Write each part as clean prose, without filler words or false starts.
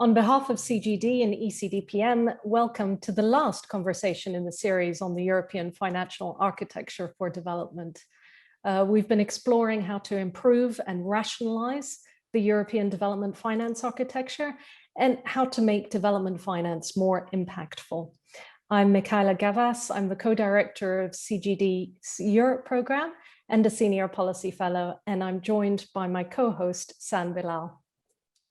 On behalf of CGD and ECDPM, welcome to the last conversation in the series on the European Financial Architecture for Development. We've been exploring how to improve and rationalize the European development finance architecture and how to make development finance more impactful. I'm Michaela Gavas. I'm the co-director of CGD's Europe program and a senior policy fellow, and I'm joined by my co-host, San Bilal.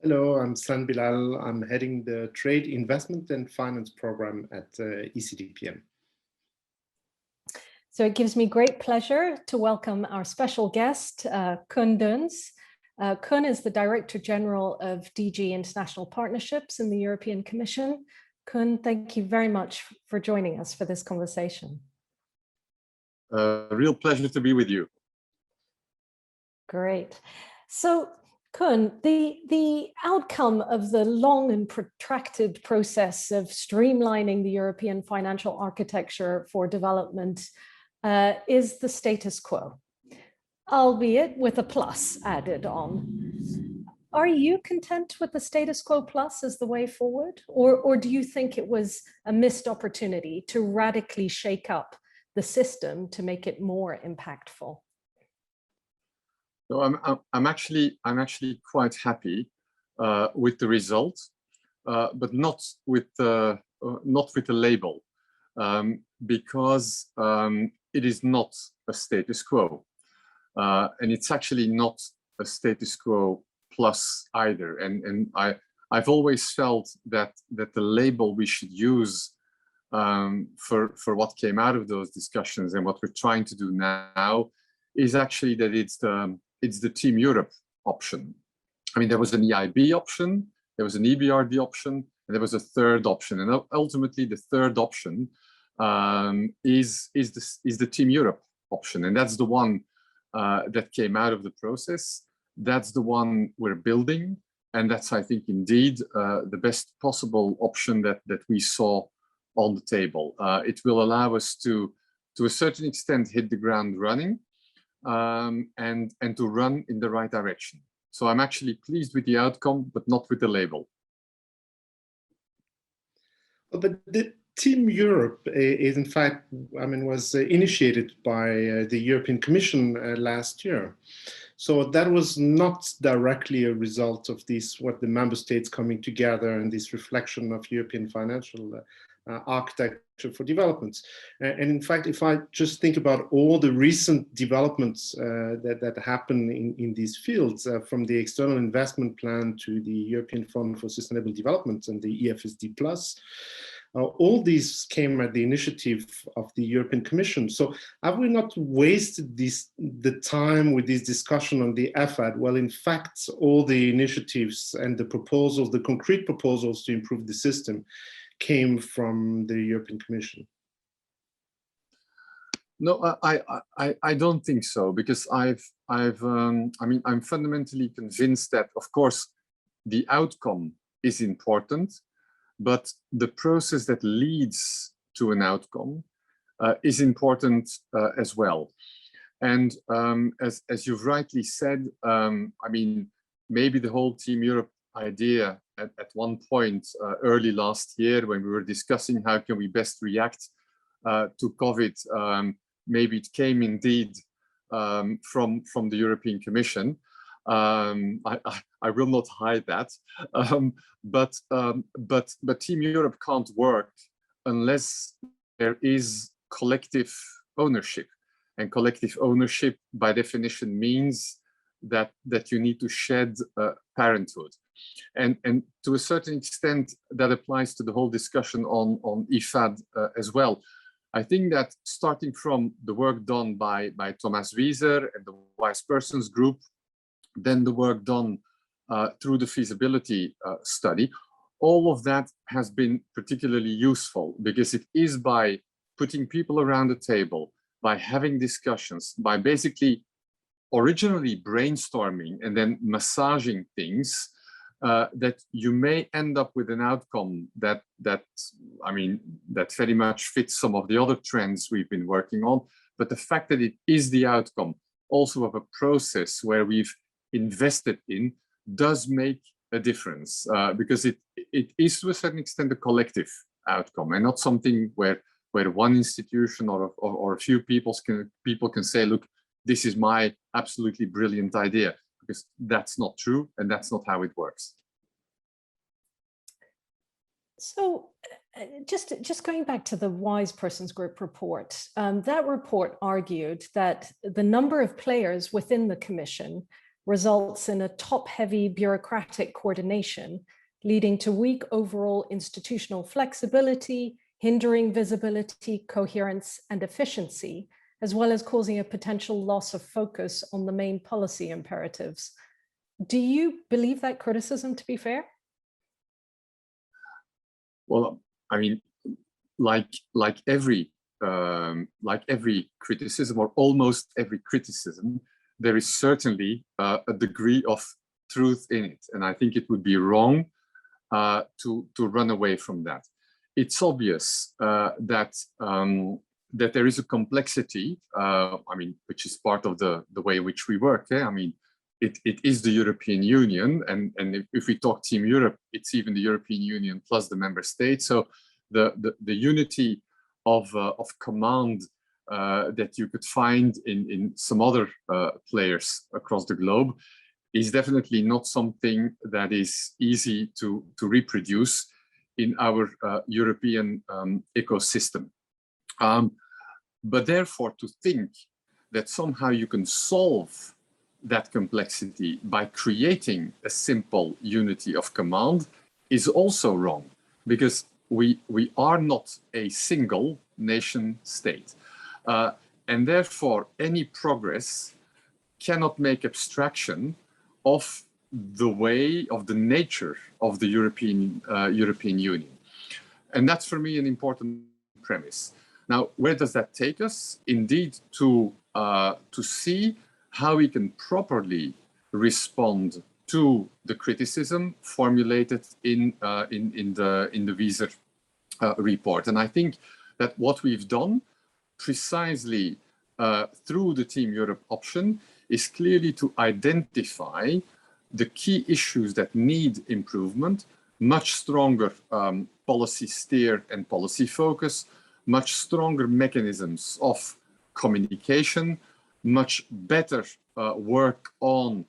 Hello, I'm San Bilal. I'm heading the Trade, Investment and Finance program at ECDPM. So it gives me great pleasure to welcome our special guest, Koen Doens. Koen is the Director General of DG International Partnerships in the European Commission. Koen, thank you very much for joining us for this conversation. Real pleasure to be with you. Great. So, Koen, the outcome of the long and protracted process of streamlining the European financial architecture for development is the status quo, albeit with a plus added on. Are you content with the status quo plus as the way forward? Or do you think it was a missed opportunity to radically shake up the system to make it more impactful? No, I'm actually quite happy with the result, but not with the label, because it is not a status quo, and it's actually not a status quo plus either. And I've always felt that the label we should use for what came out of those discussions and what we're trying to do now is actually that it's the Team Europe option. I mean, there was an EIB option, there was an EBRD option, and there was a third option. And ultimately, the third option is the Team Europe option. And that's the one that came out of the process. That's the one we're building. And that's, I think, indeed, the best possible option that we saw on the table. It will allow us to a certain extent, hit the ground running. And to run in the right direction. So I'm actually pleased with the outcome, but not with the label. Well, but the Team Europe is, in fact, was initiated by the European Commission last year. So that was not directly a result of what the member states coming together and this reflection of European financial architecture for development. And in fact, if I just think about all the recent developments that happen in these fields, from the external investment plan to the European Fund for Sustainable Development and the EFSD+, all these came at the initiative of the European Commission. So have we not wasted the time with this discussion on the FAD? Well, in fact, all the initiatives and the proposals, the concrete proposals to improve the system came from the European Commission. No, I don't think so, because I'm fundamentally convinced that, of course, the outcome is important, but the process that leads to an outcome is important as well. And as you've rightly said, maybe the whole Team Europe idea at one point early last year, when we were discussing how can we best react to COVID, maybe it came indeed from the European Commission. I will not hide that, but Team Europe can't work unless there is collective ownership, and collective ownership by definition means that you need to shed parenthood. And to a certain extent, that applies to the whole discussion on IFAD as well. I think that starting from the work done by Thomas Wieser and the Wise Persons Group, then the work done through the feasibility study, all of that has been particularly useful, because it is by putting people around the table, by having discussions, by basically originally brainstorming and then massaging things, that you may end up with an outcome that very much fits some of the other trends we've been working on. But the fact that it is the outcome also of a process where we've invested in does make a difference, because it is to a certain extent a collective outcome, and not something where one institution or a few people can say, look, this is my absolutely brilliant idea, because that's not true, and that's not how it works. So just going back to the Wise Persons Group report, that report argued that the number of players within the Commission results in a top-heavy bureaucratic coordination, leading to weak overall institutional flexibility, hindering visibility, coherence, and efficiency, as well as causing a potential loss of focus on the main policy imperatives. Do you believe that criticism to be fair? Well, I mean, like every criticism, or almost every criticism, there is certainly a degree of truth in it, and I think it would be wrong to run away from that. It's obvious that there is a complexity, I mean, which is part of the way in which we work. I mean, it is the European Union, and if we talk Team Europe, it's even the European Union plus the member states. So the unity of command that you could find in some other players across the globe is definitely not something that is easy to reproduce in our European ecosystem. But therefore, to think that somehow you can solve that complexity by creating a simple unity of command is also wrong, because we are not a single nation state. And therefore, any progress cannot make abstraction of the way, of the nature of the European Union. And that's for me an important premise. Now, where does that take us? Indeed, to see how we can properly respond to the criticism formulated in the Wieser report. And I think that what we've done precisely through the Team Europe option is clearly to identify the key issues that need improvement, much stronger policy steer and policy focus, much stronger mechanisms of communication, much better work on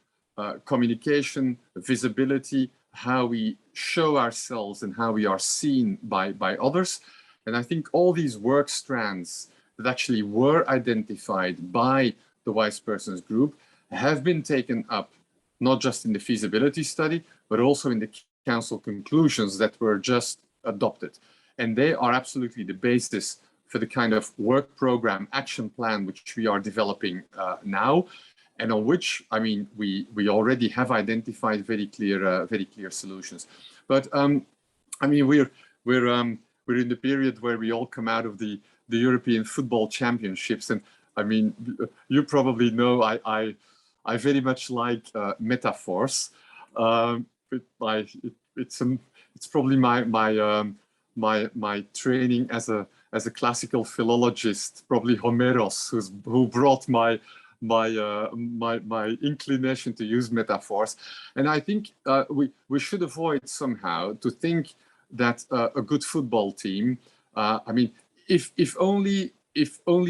communication, visibility, how we show ourselves and how we are seen by others. And I think all these work strands that actually were identified by the Wise Persons Group have been taken up, not just in the feasibility study, but also in the Council conclusions that were just adopted. And they are absolutely the basis for the kind of work program, action plan, which we are developing now, and on which, I mean, we already have identified very clear solutions. But I mean, we're in the period where we all come out of the European Football Championships, and I mean, you probably know I very much like metaphors. It's probably my training as a classical philologist, probably Homeros, who brought my inclination to use metaphors. And I think we should avoid somehow to think that a good football team, I mean, if only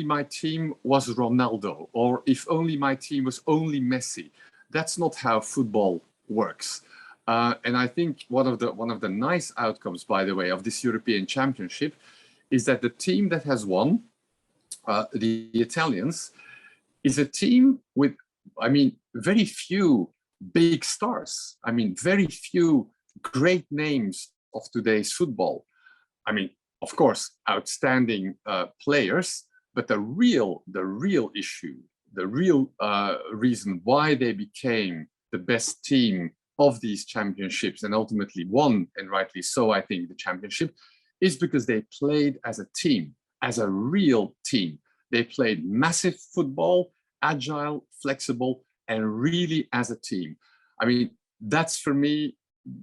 my team was Ronaldo, or if only my team was only Messi, that's not how football works. And I think one of the nice outcomes, by the way, of this European Championship is that the team that has won, the Italians, is a team with, I mean, very few big stars. I mean, very few great names of today's football. I mean, of course, outstanding players, but the real issue, the real reason why they became the best team of these championships and ultimately won, and rightly so, I think, the championship, is because they played as a team, as a real team. They played massive football, agile, flexible, and really as a team. I mean, that's for me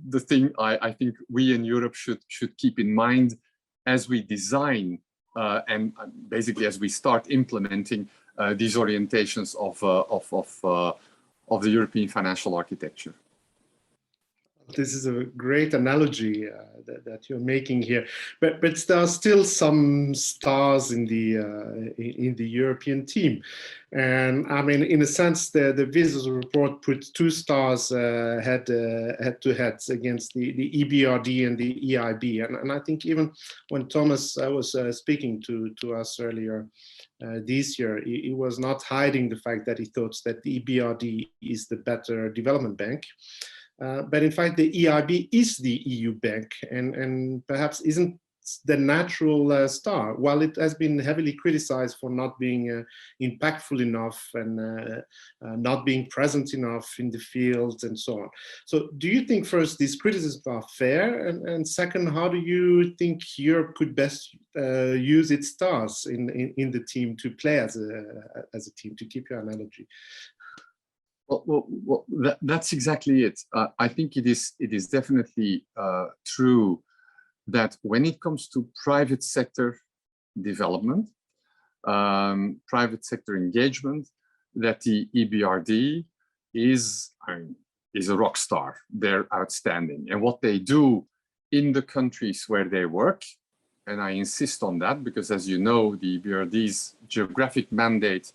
the thing I think we in Europe should keep in mind as we design and basically as we start implementing these orientations of the European financial architecture. This is a great analogy that you're making here, but there are still some stars in the European team, and I mean, in a sense, the Visas report put 2 stars head to head against the EBRD and the EIB, and I think even when Thomas was speaking to us earlier this year, he was not hiding the fact that he thought that the EBRD is the better development bank. But in fact, the EIB is the EU bank, and perhaps isn't the natural star. While it has been heavily criticized for not being impactful enough and not being present enough in the field and so on. So do you think, first, these criticisms are fair? And second, how do you think Europe could best use its stars in the team to play as a team, to keep your analogy? Well, that's exactly it. I think it is definitely true that when it comes to private sector development, private sector engagement, that the EBRD is a rock star. They're outstanding, and what they do in the countries where they work, and I insist on that because, as you know, the EBRD's geographic mandate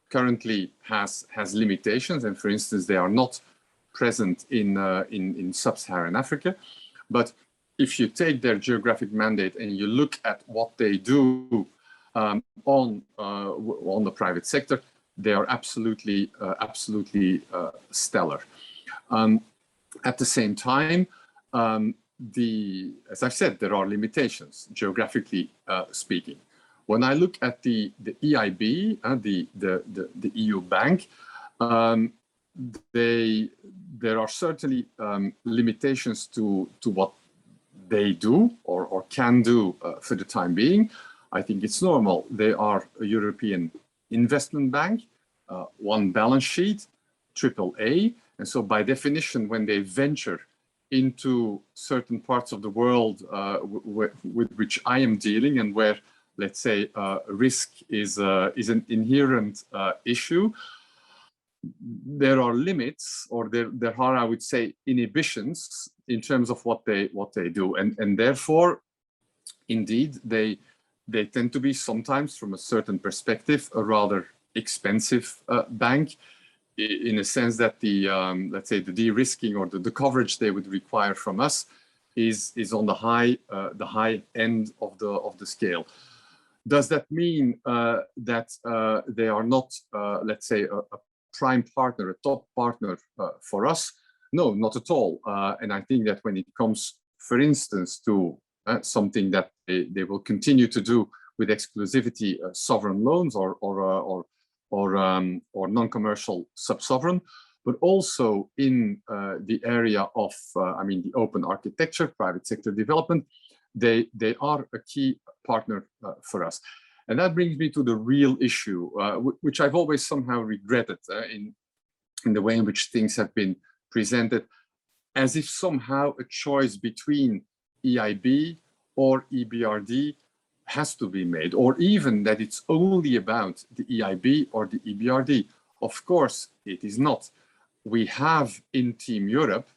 currently has limitations, and for instance, they are not present in sub-Saharan Africa. But if you take their geographic mandate and you look at what they do on the private sector, they are absolutely stellar. At the same time, as I've said, there are limitations geographically speaking. When I look at the EIB, the EU bank, there are certainly limitations to what they do or can do for the time being. I think it's normal. They are a European investment bank, one balance sheet, AAA, and so by definition, when they venture into certain parts of the world with which I am dealing and where, let's say, risk is an inherent issue, there are limits, or there are, I would say, inhibitions in terms of what they do, and therefore, indeed, they tend to be sometimes, from a certain perspective, a rather expensive bank, in a sense that the let's say the de-risking or the coverage they would require from us is on the high end of the scale. Does that mean that they are not, let's say, a prime partner, a top partner for us? No, not at all. And I think that when it comes, for instance, to something that they will continue to do with exclusivity, sovereign loans or non-commercial sub-sovereign, but also in the area of, the open architecture, private sector development, they are a key partner for us. And that brings me to the real issue, which I've always somehow regretted in the way in which things have been presented, as if somehow a choice between EIB or EBRD has to be made, or even that it's only about the EIB or the EBRD. Of course, it is not. We have in Team Europe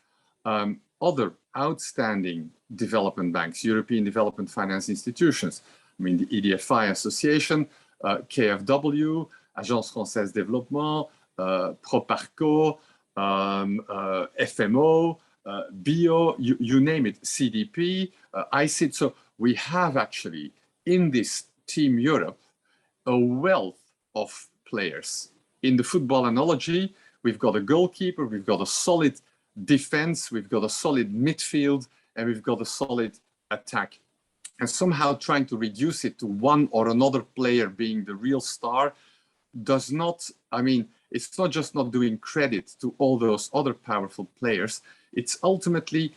other outstanding development banks, European Development Finance Institutions. I mean, the EDFI Association, KfW, Agence Française Développement, Proparco, FMO, BIO, you name it, CDP, ICID. So we have actually, in this Team Europe, a wealth of players. In the football analogy, we've got a goalkeeper, we've got a solid defense, we've got a solid midfield, and we've got a solid attack. And somehow trying to reduce it to one or another player being the real star does not, it's not just not doing credit to all those other powerful players, it's ultimately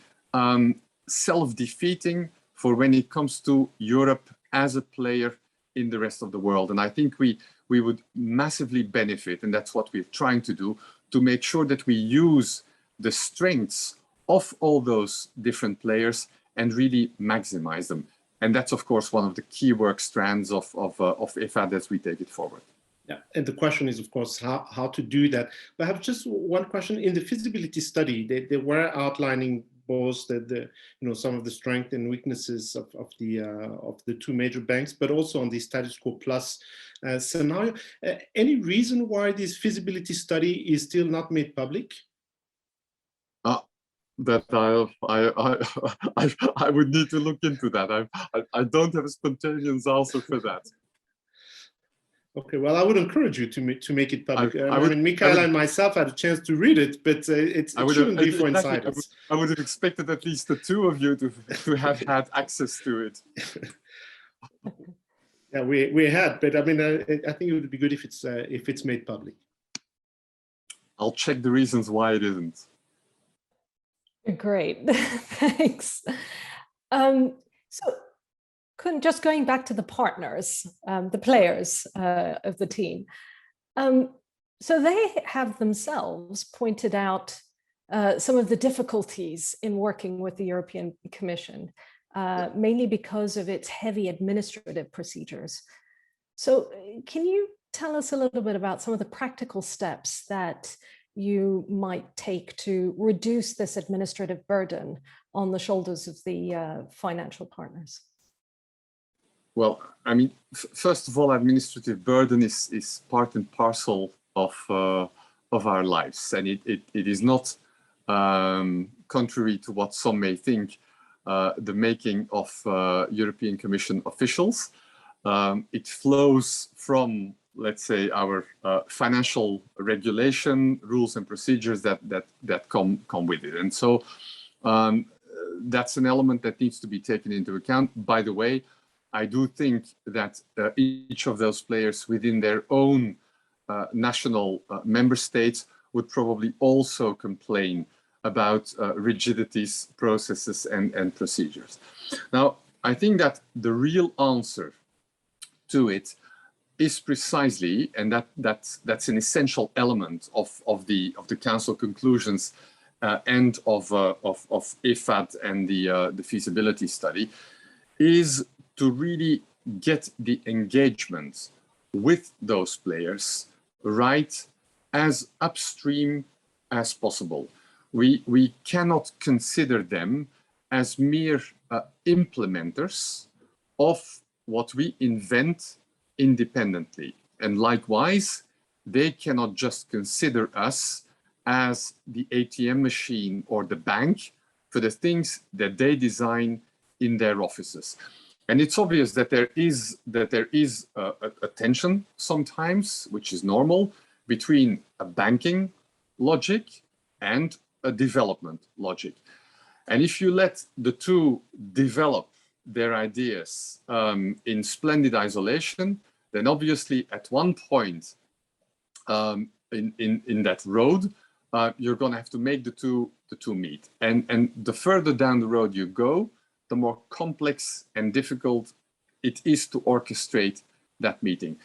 self-defeating for when it comes to Europe as a player in the rest of the world. And I think we would massively benefit, and that's what we're trying to do, to make sure that we use the strengths of all those different players and really maximize them. And that's, of course, one of the key work strands of EFAD as we take it forward. Yeah, and the question is, of course, how to do that. But I have just one question. In the feasibility study, they were outlining both some of the strengths and weaknesses of the two major banks, but also on the status quo plus scenario. Any reason why this feasibility study is still not made public? That I would need to look into that. I don't have a spontaneous answer for that. Okay, well, I would encourage you to make it public. I mean, Michaela and myself had a chance to read it, but it shouldn't be for insiders. I would have expected at least the two of you to have had access to it. Yeah, we had, but I mean, I think it would be good if it's made public. I'll check the reasons why it isn't. Great, thanks. So, Koen, just going back to the partners, the players of the team. So they have themselves pointed out some of the difficulties in working with the European Commission, mainly because of its heavy administrative procedures. So can you tell us a little bit about some of the practical steps that you might take to reduce this administrative burden on the shoulders of the financial partners? Well, I mean, first of all, administrative burden is part and parcel of our lives, and it is not contrary to what some may think, the making of European Commission officials. It flows from, let's say, our financial regulation, rules and procedures that come with it. And so that's an element that needs to be taken into account. By the way, I do think that each of those players within their own national member states would probably also complain about rigidities, processes, and procedures. Now, I think that the real answer to it is precisely, and that's an essential element of the Council conclusions and of IFAD and the feasibility study, is to really get the engagement with those players right as upstream as possible. We cannot consider them as mere implementers of what we invent independently. And likewise, they cannot just consider us as the ATM machine or the bank for the things that they design in their offices. And it's obvious that there is a tension sometimes, which is normal, between a banking logic and a development logic. And if you let the two develop their ideas in splendid isolation, then obviously at one point in that road, you're going to have to make the two meet. And the further down the road you go, the more complex and difficult it is to orchestrate that meeting.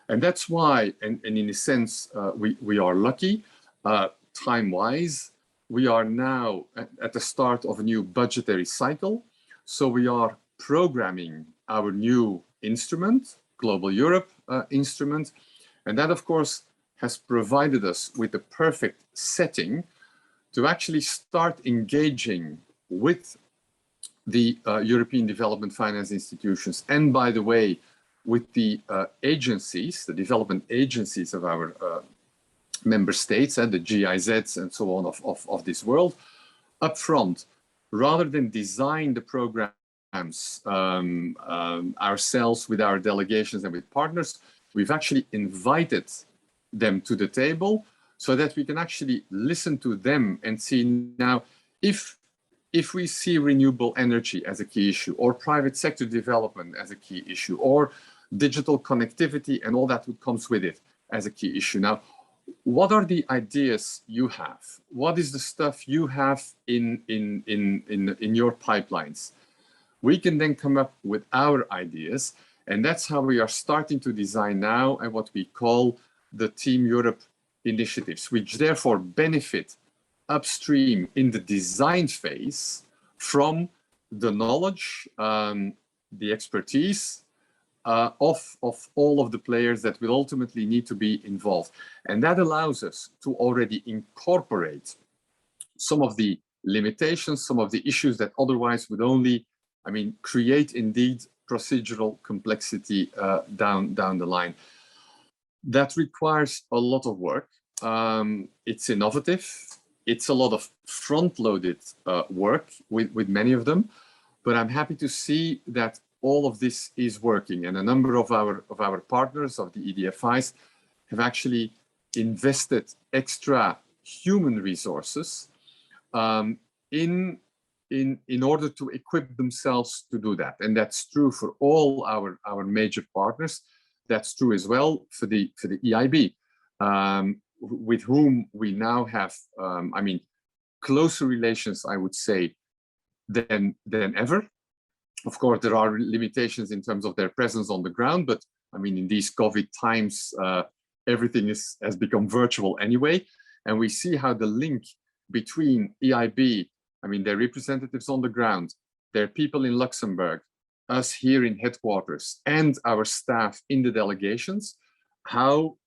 And that's why, and in a sense, we are lucky, time-wise. We are now at the start of a new budgetary cycle. So we are programming our new instrument, Global Europe instrument. And that, of course, has provided us with the perfect setting to actually start engaging with the European development finance institutions, and by the way, with the agencies, the development agencies of our member states and the GIZs and so on of this world up front, rather than design the programs ourselves with our delegations and with partners. We've actually invited them to the table so that we can actually listen to them and see now if we see renewable energy as a key issue, or private sector development as a key issue, or digital connectivity and all that comes with it as a key issue. Now, what are the ideas you have? What is the stuff you have in your pipelines? We can then come up with our ideas, and that's how we are starting to design now and what we call the Team Europe initiatives, which therefore benefit upstream in the design phase from the knowledge, the expertise of all of the players that will ultimately need to be involved. And that allows us to already incorporate some of the limitations, some of the issues that otherwise would only, I mean, create indeed procedural complexity down the line. That requires a lot of work. It's innovative. It's a lot of front-loaded work with many of them, but I'm happy to see that all of this is working, and a number of our partners of the EDFIs have actually invested extra human resources in order to equip themselves to do that, and that's true for all our major partners. That's true as well for the EIB, with whom we now have, I mean, closer relations, I would say, than ever. Of course, there are limitations in terms of their presence on the ground, but I mean, in these COVID times, everything has become virtual anyway. And we see how the link between EIB, I mean, their representatives on the ground, their people in Luxembourg, us here in headquarters, and our staff in the delegations, how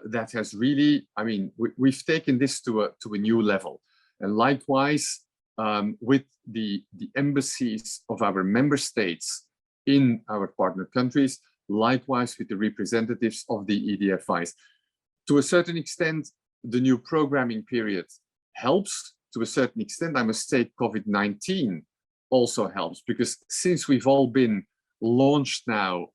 that has really, I mean, we've taken this to a new level. And likewise, with the embassies of our member states in our partner countries, likewise with the representatives of the EDFIs. To a certain extent, the new programming period helps. To a certain extent, I must say COVID-19 also helps, because since we've all been launched now,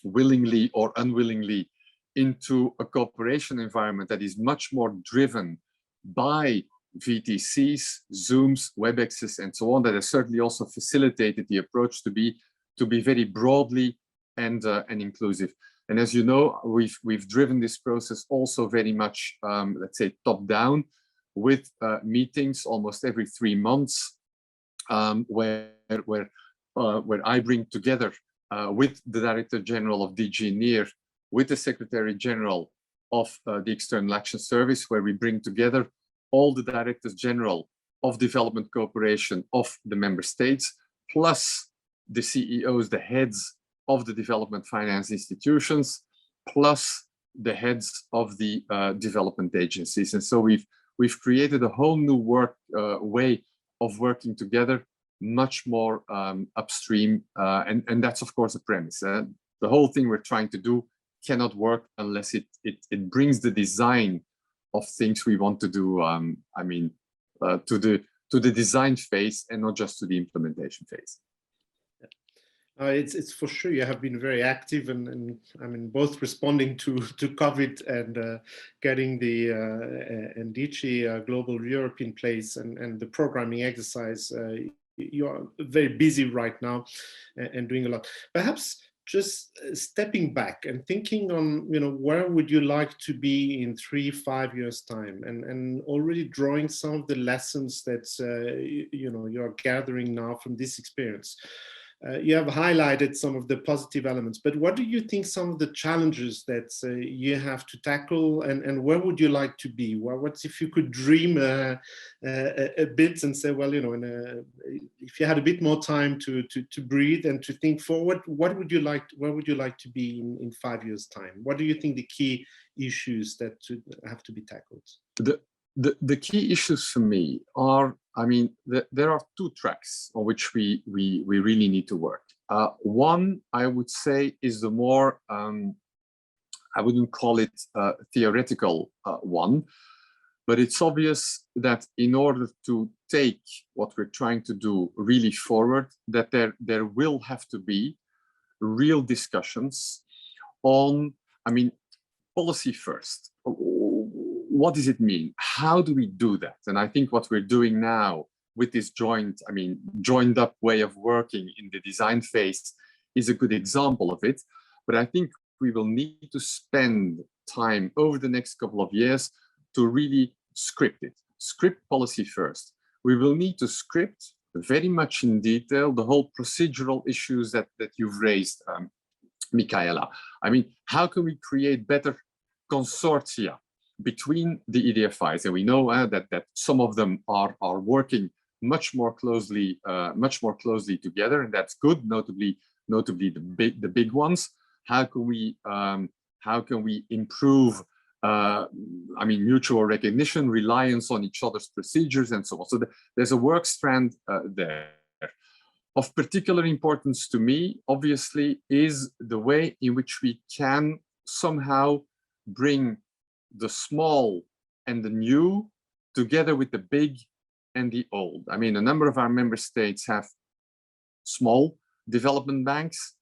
willingly or unwillingly, into a cooperation environment that is much more driven by VTCs, Zooms, WebExes, and so on, that has certainly also facilitated the approach to be very broadly and inclusive. And as you know, we've driven this process also very much, let's say, top down, with meetings almost every 3 months, where I bring together with the Director General of DG NEAR, with the Secretary General of the External Action Service, where we bring together all the Directors General of Development Cooperation of the member states, plus the CEOs, the heads of the development finance institutions, plus the heads of the development agencies. And so we've created a whole new way of working together, much more upstream, and that's of course a premise. The whole thing we're trying to do cannot work unless it brings the design of things we want to do, I mean, to the design phase and not just to the implementation phase. It's for sure you have been very active, and I mean, both responding to COVID and getting the NDC Global Europe in place, and the programming exercise. You are very busy right now and doing a lot. Perhaps just stepping back and thinking on, you know, where would you like to be in 3-5 years time, and already drawing some of the lessons that you know, you're gathering now from this experience. You have highlighted some of the positive elements, but what do you think some of the challenges that you have to tackle, and where would you like to be? Well, what's if you could dream a bit and say, well, you know, if you had a bit more time to breathe and to think forward, where would you like to be in 5 years time? What do you think the key issues that have to be tackled? The key issues for me are, I mean, there are 2 tracks on which we really need to work. One, I would say, is the more, I wouldn't call it theoretical one, but it's obvious that in order to take what we're trying to do really forward, that there will have to be real discussions on, I mean, policy first. What does it mean? How do we do that? And I think what we're doing now with this joined up way of working in the design phase is a good example of it. But I think we will need to spend time over the next couple of years to really script it. Script policy first. We will need to script very much in detail the whole procedural issues that you've raised, Michaela. I mean, how can we create better consortia between the EDFIs? And we know that some of them are working much more closely together, and that's good. Notably the big ones. How can we improve I mean, mutual recognition, reliance on each other's procedures, and so on. So there's a work strand there. Of particular importance to me, obviously, is the way in which we can somehow bring the small and the new together with the big and the old. I mean, a number of our member states have small development banks.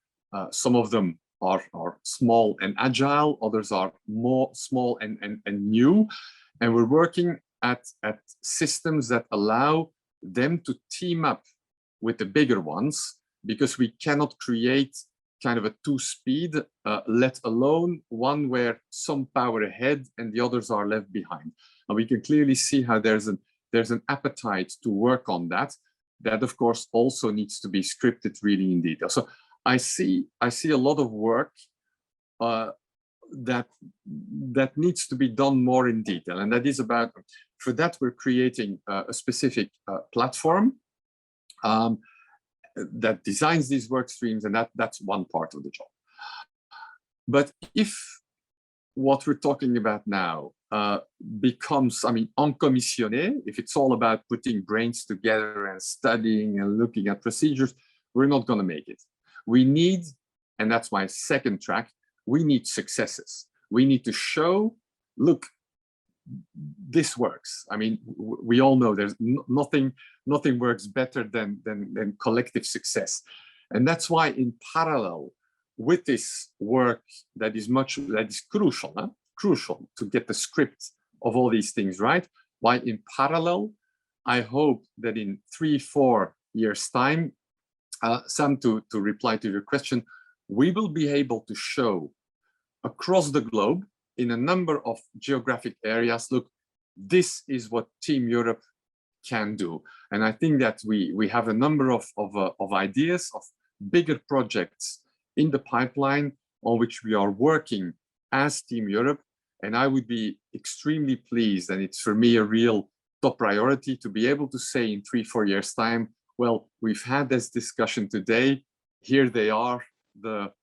Some of them are small and agile, others are more small and new. And we're working at systems that allow them to team up with the bigger ones, because we cannot create kind of a two-speed, let alone one where some power ahead and the others are left behind. And we can clearly see how there's an appetite to work on that. That, of course, also needs to be scripted really in detail. So I see a lot of work that needs to be done more in detail, and that is about, for that we're creating a specific platform that designs these work streams, and that's one part of the job. But if what we're talking about now becomes, I mean, encommissionné, if it's all about putting brains together and studying and looking at procedures, we're not going to make it. We need, and that's my second track, we need successes. We need to show, look, this works. I mean, we all know there's nothing works better than collective success. And that's why in parallel with this work that is crucial, crucial to get the script of all these things right, why in parallel, I hope that in 3-4 years' time, Sam, to reply to your question, we will be able to show across the globe in a number of geographic areas, look, this is what Team Europe can do. And I think that we have a number of ideas, of bigger projects in the pipeline on which we are working as Team Europe. And I would be extremely pleased, and it's for me a real top priority, to be able to say in 3-4 years' time, well, we've had this discussion today, here they are, the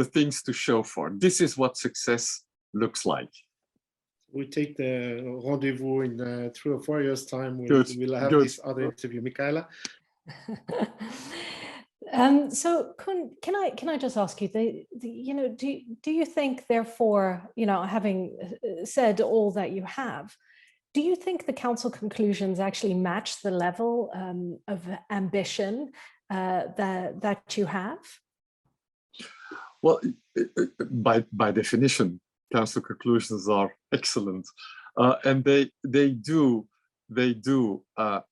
things to show for. This is what success looks like. We take the rendezvous in 3 or 4 years' time. We'll have Good. this other interview. Michaela? So Koen, can I just ask you, do you think, therefore, having said all that you have, do you think the council conclusions actually match the level of ambition that you have? Well, by definition, council conclusions are excellent, and they do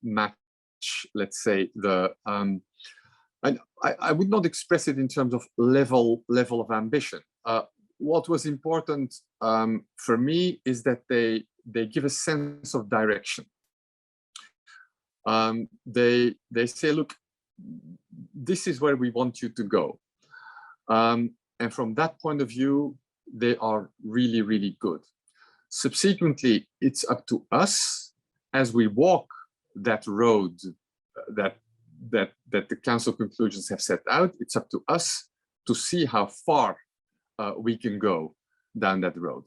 match, let's say, the. I would not express it in terms of level of ambition. What was important for me is that they give a sense of direction. They say, look, this is where we want you to go. And from that point of view, they are really, really good. Subsequently, it's up to us as we walk that road that the council conclusions have set out. It's up to us to see how far we can go down that road.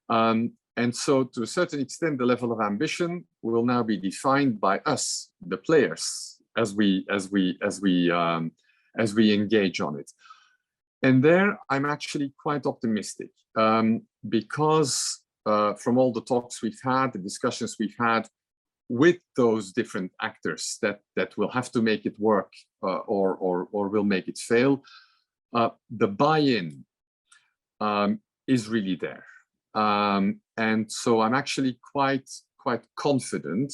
And so, to a certain extent, the level of ambition will now be defined by us, the players, as we engage on it. And there, I'm actually quite optimistic because from all the talks we've had, the discussions we've had with those different actors that will have to make it work or will make it fail, the buy-in is really there. And so I'm actually quite confident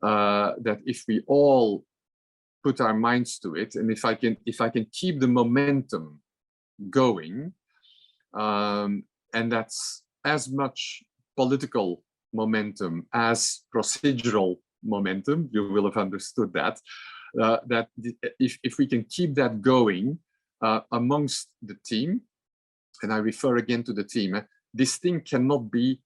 that if we all put our minds to it, and if I can keep the momentum going, and that's as much political momentum as procedural momentum, you will have understood that, that if we can keep that going amongst the team, and I refer again to the team, this thing cannot be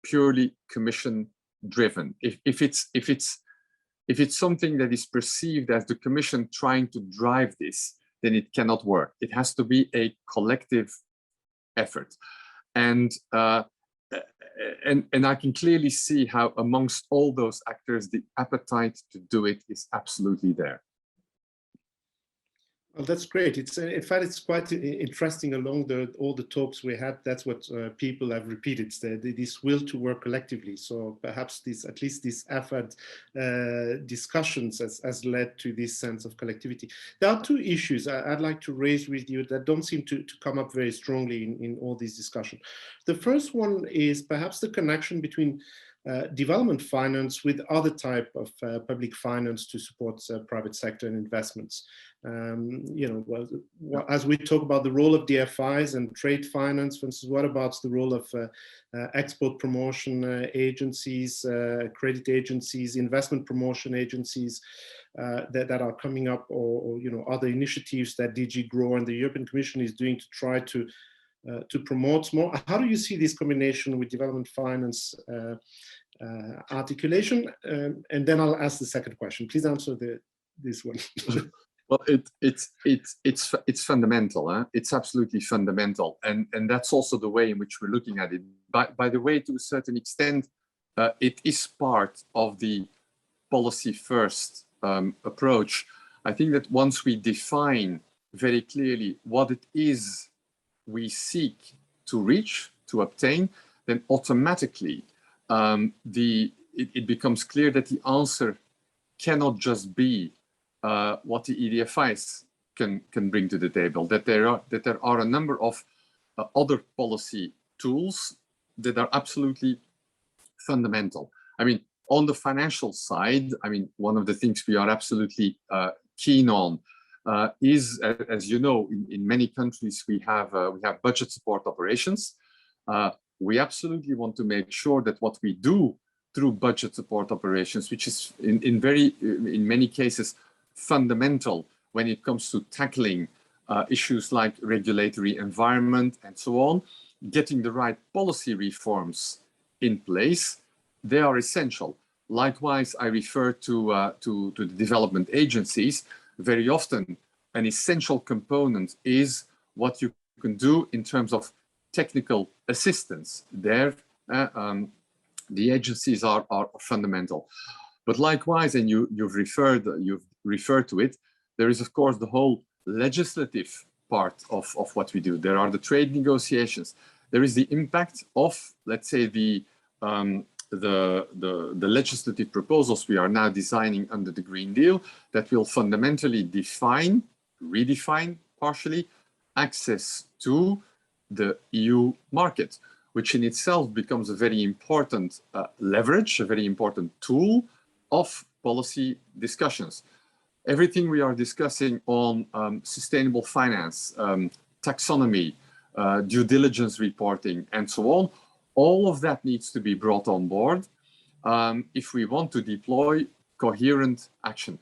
purely commission driven. If it's something that is perceived as the commission trying to drive this, then it cannot work. It has to be a collective effort. And I can clearly see how amongst all those actors, the appetite to do it is absolutely there. Well, that's great. It's in fact, it's quite interesting along all the talks we had. That's what people have repeated, this will to work collectively. So perhaps at least this effort discussions has led to this sense of collectivity. There are two issues I'd like to raise with you that don't seem to come up very strongly in all these discussions. The first one is perhaps the connection between development finance with other type of public finance to support private sector and investments. As we talk about the role of DFIs and trade finance, for instance, what about the role of export promotion agencies, credit agencies, investment promotion agencies that are coming up, or other initiatives that DG GROW and the European Commission is doing to try to promote more? How do you see this combination with development finance articulation? And then I'll ask the second question. Please answer this one. Well, it's fundamental. Huh? It's absolutely fundamental, and that's also the way in which we're looking at it. By the way, to a certain extent, it is part of the policy first approach. I think that once we define very clearly what it is we seek to reach, to obtain, then automatically it becomes clear that the answer cannot just be what the EDFIs can bring to the table, that there are a number of other policy tools that are absolutely fundamental. I mean, on the financial side, I mean, one of the things we are absolutely keen on is, as you know, in many countries we have budget support operations. We absolutely want to make sure that what we do through budget support operations, which is in many cases fundamental when it comes to tackling issues like regulatory environment and so on, getting the right policy reforms in place, they are essential. Likewise, I refer to the development agencies. Very often, an essential component is what you can do in terms of technical assistance. There, the agencies are fundamental. But likewise, and you've referred to it, there is of course the whole legislative part of what we do. There are the trade negotiations. There is the impact of, let's say, the legislative proposals we are now designing under the Green Deal that will fundamentally redefine partially access to the EU market, which in itself becomes a very important leverage, a very important tool of policy discussions. Everything we are discussing on sustainable finance, taxonomy, due diligence reporting, and so on, all of that needs to be brought on board if we want to deploy coherent action.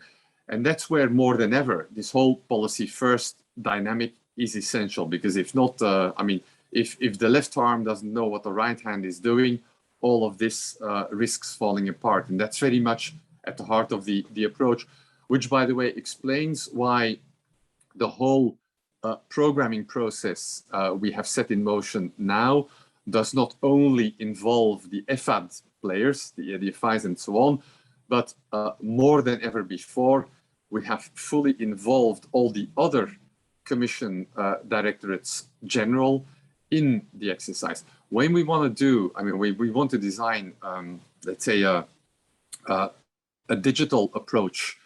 And that's where more than ever, this whole policy first dynamic is essential, because if not, I mean, if the left arm doesn't know what the right hand is doing, all of this risks falling apart. And that's very much at the heart of the approach, which, by the way, explains why the whole programming process we have set in motion now does not only involve the EFAD players, the EDFIs and so on, but more than ever before, we have fully involved all the other Commission directorates general in the exercise. When we want to do, I mean, we want to design, let's say, a digital approach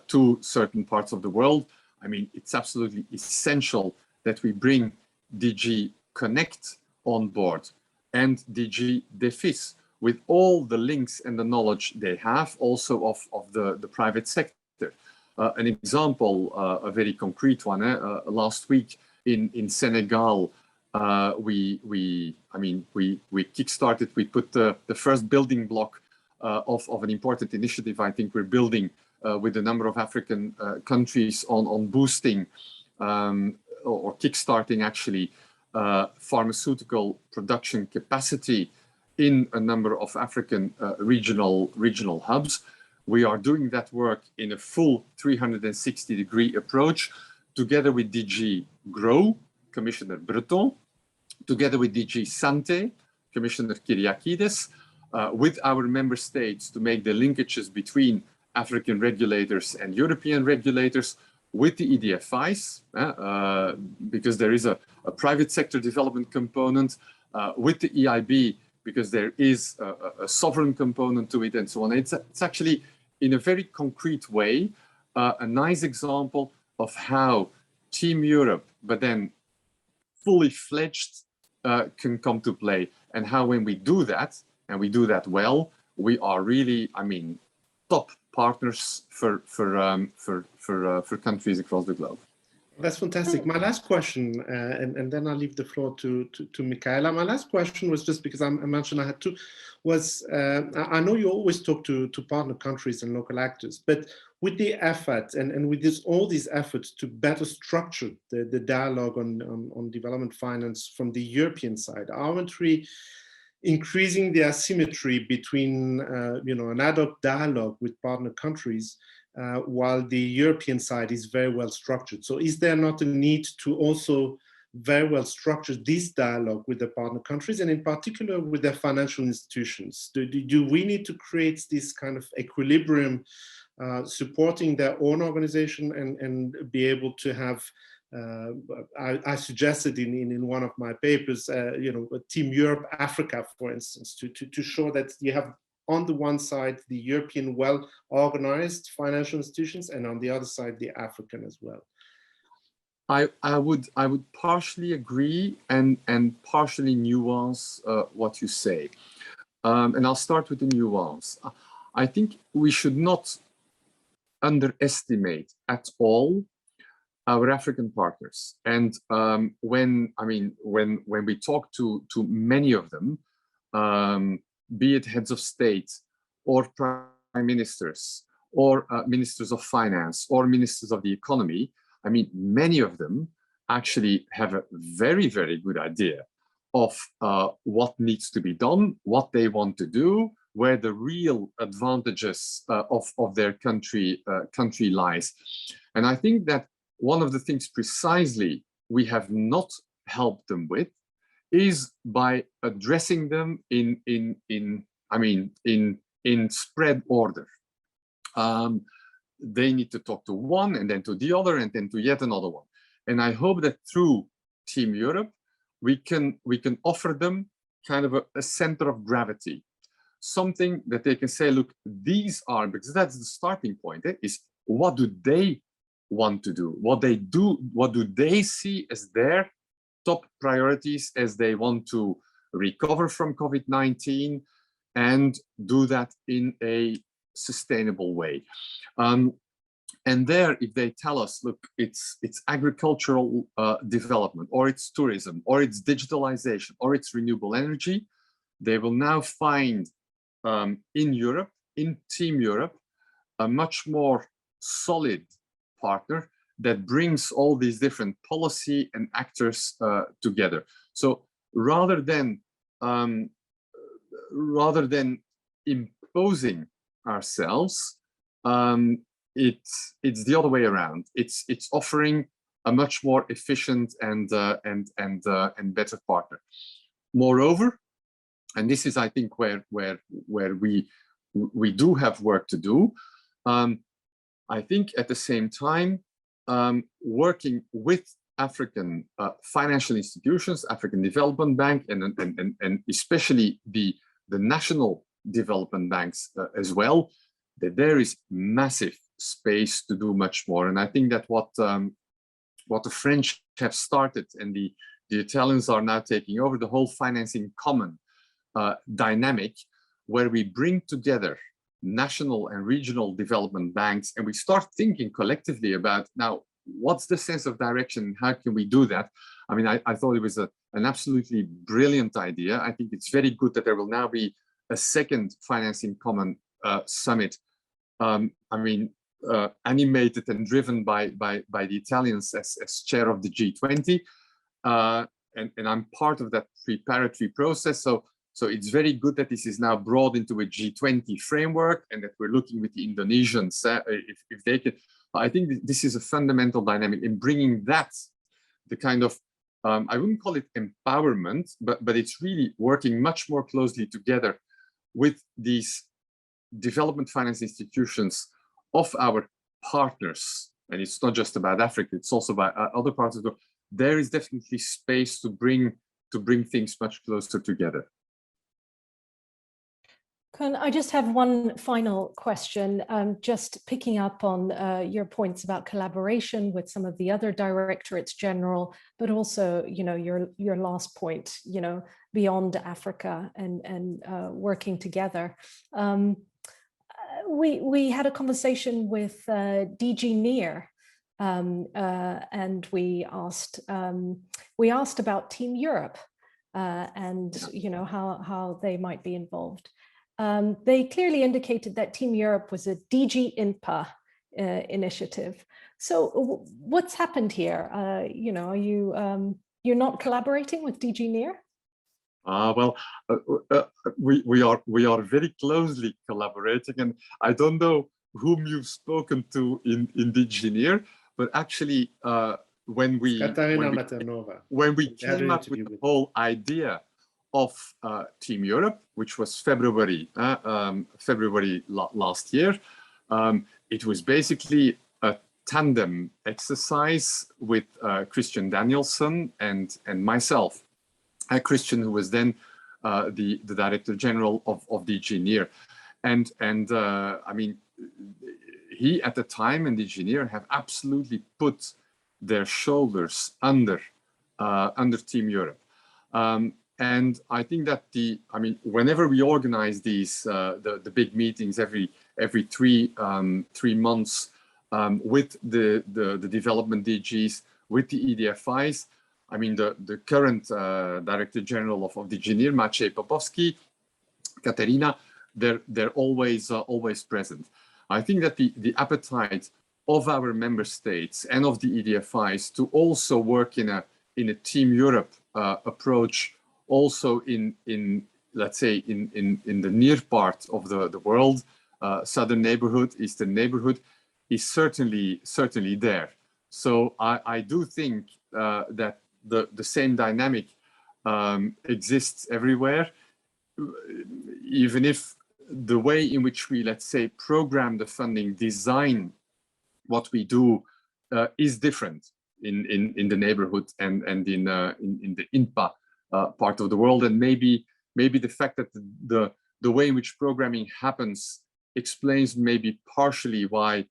to certain parts of the world. I mean, it's absolutely essential that we bring DG Connect on board and DG DEFIS with all the links and the knowledge they have also of the private sector. An example, a very concrete one, last week in Senegal, we kickstarted, we put the first building block of an important initiative I think we're building with a number of African countries on boosting or kickstarting actually pharmaceutical production capacity in a number of African regional hubs. We are doing that work in a full 360-degree approach together with DG GROW, Commissioner Breton, together with DG Sante, Commissioner Kyriakides, with our member states to make the linkages between African regulators and European regulators, with the EDFIs, because there is a private sector development component, with the EIB, because there is a sovereign component to it, and so on. It's actually, in a very concrete way, a nice example of how Team Europe, but then fully fledged, can come to play, and how when we do that, and we do that well, we are really, I mean, top partners for countries across the globe. That's fantastic. My last question, and then I'll leave the floor to Michaela. My last question was just because I mentioned I had two, was I know you always talk to partner countries and local actors, but with the effort and with all these efforts to better structure the dialogue on development finance from the European side, aren't we increasing the asymmetry between an ad hoc dialogue with partner countries while the European side is very well structured? So is there not a need to also very well structure this dialogue with the partner countries, and in particular with their financial institutions? Do we need to create this kind of equilibrium supporting their own organization and be able to have, I suggested in one of my papers, Team Europe Africa, for instance, to show that you have on the one side the European well-organized financial institutions, and on the other side the African as well. I would partially agree and partially nuance what you say, and I'll start with the nuance. I think we should not underestimate at all our African partners, and when we talk to many of them, be it heads of state or prime ministers or ministers of finance or ministers of the economy, I mean, many of them actually have a very, very good idea of what needs to be done, what they want to do, where the real advantages of their country lies. And I think that one of the things precisely we have not helped them with is by addressing them in spread order. They need to talk to one, and then to the other, and then to yet another one. And I hope that through Team Europe, we can offer them kind of a center of gravity, something that they can say, look, these are, because that's the starting point, is what do they want to do? What do they see as their top priorities as they want to recover from COVID-19 and do that in a sustainable way? And there, if they tell us, look, it's agricultural development, or it's tourism, or it's digitalization, or it's renewable energy, they will now find in Europe, in Team Europe, a much more solid partner that brings all these different policy and actors together. So rather than imposing ourselves, it's the other way around. It's offering a much more efficient and better partner. Moreover, and this is, I think, where we do have work to do. I think at the same time, working with African financial institutions, African Development Bank, and especially the national development banks as well, that there is massive space to do much more. And I think that what the French have started and the Italians are now taking over, the whole financing common dynamic, where we bring together national and regional development banks, and we start thinking collectively about, now, what's the sense of direction? How can we do that? I mean, I thought it was an absolutely brilliant idea. I think it's very good that there will now be a second financing common summit. Animated and driven by the Italians as chair of the G20, and I'm part of that preparatory process. So it's very good that this is now brought into a G20 framework, and that we're looking with the Indonesians if they can. I think this is a fundamental dynamic in bringing that, the kind of I wouldn't call it empowerment, but it's really working much more closely together with these development finance institutions of our partners. And it's not just about Africa, it's also about other parts of the world. There is definitely space to bring things much closer together. Koen, I just have one final question, just picking up on your points about collaboration with some of the other directorates general, but also, you know, your last point, you know, beyond Africa and working together. We had a conversation with DG NEAR, and we asked about Team Europe and you know how they might be involved. They clearly indicated that Team Europe was a DG INPA initiative. So what's happened here? You know, are you're not collaborating with DG NEAR? Well, we are very closely collaborating, and I don't know whom you've spoken to in DG NEAR, but actually when we came up with the whole idea of Team Europe, which was February last year, it was basically a tandem exercise with Christian Danielson and myself. Christian, who was then the Director General of DG NEAR. And I mean, he at the time and DG NEAR have absolutely put their shoulders under Team Europe. And I think that whenever we organize these the big meetings every 3 months with the development DGs, with the EDFIs, I mean the current Director General of DG NEAR, Maciej Popowski, Katerina, they're always present. I think that the appetite of our member states and of the EDFIs to also work in a Team Europe approach, also in let's say in the near part of the world, southern neighborhood, eastern neighborhood, is certainly there. So I do think that the same dynamic exists everywhere, even if the way in which we, let's say, program the funding, design what we do is different in the neighborhood and in the INPA part of the world. And maybe the fact that the way in which programming happens explains maybe partially why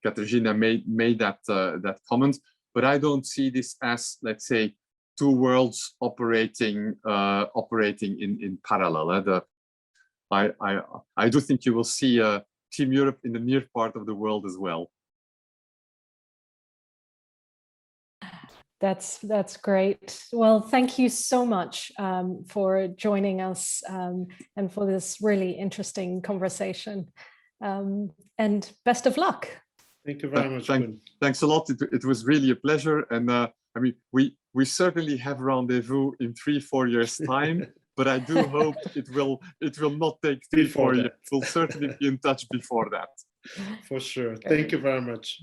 Katarzyna made that comment. But I don't see this as, let's say, two worlds operating in parallel. I do think you will see Team Europe in the near part of the world as well. That's great. Well, thank you so much for joining us and for this really interesting conversation. And best of luck. Thank you very much. Thanks a lot. It was really a pleasure. And I mean, we certainly have rendezvous in 3-4 years' time, but I do hope it will not take 3-4 years. We'll certainly be in touch before that. For sure. Thank you very much.